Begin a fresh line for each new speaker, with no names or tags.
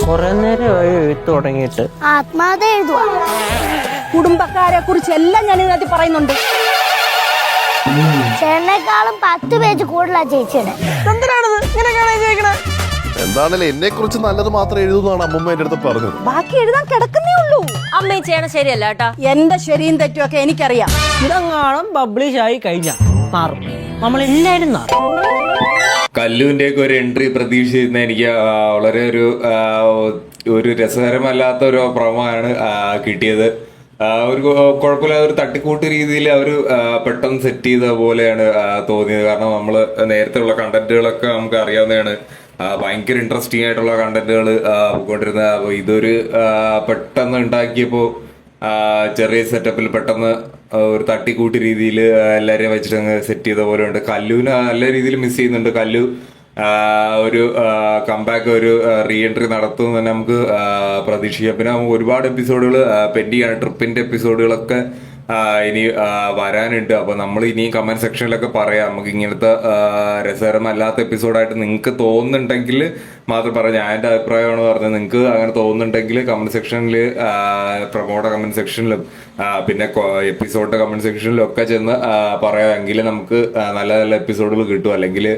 കുറെ നേരമായി എഴുത്ത് തുടങ്ങിയിട്ട്.
ആത്മാത എഴുതുക.
കുടുംബക്കാരെ കുറിച്ച് എല്ലാം ഞാൻ ഇതിനകത്ത് പറയുന്നുണ്ട്.
ചേട്ടനേക്കാളും 10 പേജ് കൂടുതലാ ചേച്ചിയുടെ.
എന്തിനാണിത് ഇങ്ങനെയൊക്കെയാണ് ചോദിക്കണേ?
എന്താണല്ലേ എന്നെ കുറിച്ച് നല്ലത് മാത്രം എഴുതുന്നതാണ് അമ്മമ്മ എന്റെ അടുത്ത് പറഞ്ഞത്.
ബാക്കി എഴുതാൻ കിടക്കുന്നേ ഉള്ളൂ.
അമ്മ ചെയ്യണ ശരിയല്ല കേട്ടാ.
എന്റെ ശരിയും തെറ്റും ഒക്കെ എനിക്കറിയാം.
ഇതെങ്ങാനും പബ്ലിഷ് ആയി കഴിഞ്ഞ മാറും, നമ്മളെല്ലാരും മാറും.
കല്ലുവിന്റെ ഒക്കെ ഒരു എൻട്രി പ്രതീക്ഷിച്ചിരുന്ന എനിക്ക് വളരെ ഒരു രസകരമല്ലാത്ത ഒരു പ്രൊമോയാണ് കിട്ടിയത്. ഒരു കുഴപ്പമില്ലാതെ ഒരു തട്ടിക്കൂട്ട് രീതിയിൽ അവർ പെട്ടെന്ന് സെറ്റ് ചെയ്ത പോലെയാണ് തോന്നിയത്. കാരണം നമ്മൾ നേരത്തെ ഉള്ള കണ്ടന്റുകളൊക്കെ നമുക്ക് അറിയാവുന്നതാണ്. ഭയങ്കര ഇൻട്രസ്റ്റിംഗ് ആയിട്ടുള്ള കണ്ടന്റുകൾ പോയിക്കൊണ്ടിരുന്നത്. അപ്പോൾ ഇതൊരു പെട്ടെന്ന് ഉണ്ടാക്കിയപ്പോൾ ചെറിയ സെറ്റപ്പിൽ പെട്ടെന്ന് ഒരു തട്ടിക്കൂട്ട് രീതിയിൽ എല്ലാവരെയും വെച്ചിട്ട് അങ്ങ് സെറ്റ് ചെയ്ത പോലെ ഉണ്ട്. കല്ലുവിന് നല്ല രീതിയിൽ മിസ് ചെയ്യുന്നുണ്ട്. കല്ലു ഒരു കംബാക്ക്, ഒരു റീ എൻട്രി നടത്തുമെന്ന് തന്നെ നമുക്ക് പ്രതീക്ഷിക്കാം. പിന്നെ ഒരുപാട് എപ്പിസോഡുകൾ പെൻഡിങ് ആണ്. ട്രിപ്പിന്റെ എപ്പിസോഡുകളൊക്കെ ഇനി വരാനുണ്ട്. അപ്പൊ നമ്മൾ ഇനി കമന്റ് സെക്ഷനിലൊക്കെ പറയാം. നമുക്ക് ഇങ്ങനത്തെ രസകരമല്ലാത്ത എപ്പിസോഡായിട്ട് നിങ്ങൾക്ക് തോന്നുന്നുണ്ടെങ്കിൽ മാത്രം പറയാം. ഞാൻ എൻ്റെ അഭിപ്രായമാണ് പറഞ്ഞത്. നിങ്ങൾക്ക് അങ്ങനെ തോന്നുന്നുണ്ടെങ്കിൽ കമന്റ് സെക്ഷനിൽ, പ്രൊമോയുടെ കമന്റ് സെക്ഷനിലും പിന്നെ എപ്പിസോഡിന്റെ കമന്റ് സെക്ഷനിലും ഒക്കെ ചെന്ന് പറയാം. എങ്കിൽ നമുക്ക് നല്ല നല്ല എപ്പിസോഡുകൾ കിട്ടും. അല്ലെങ്കിൽ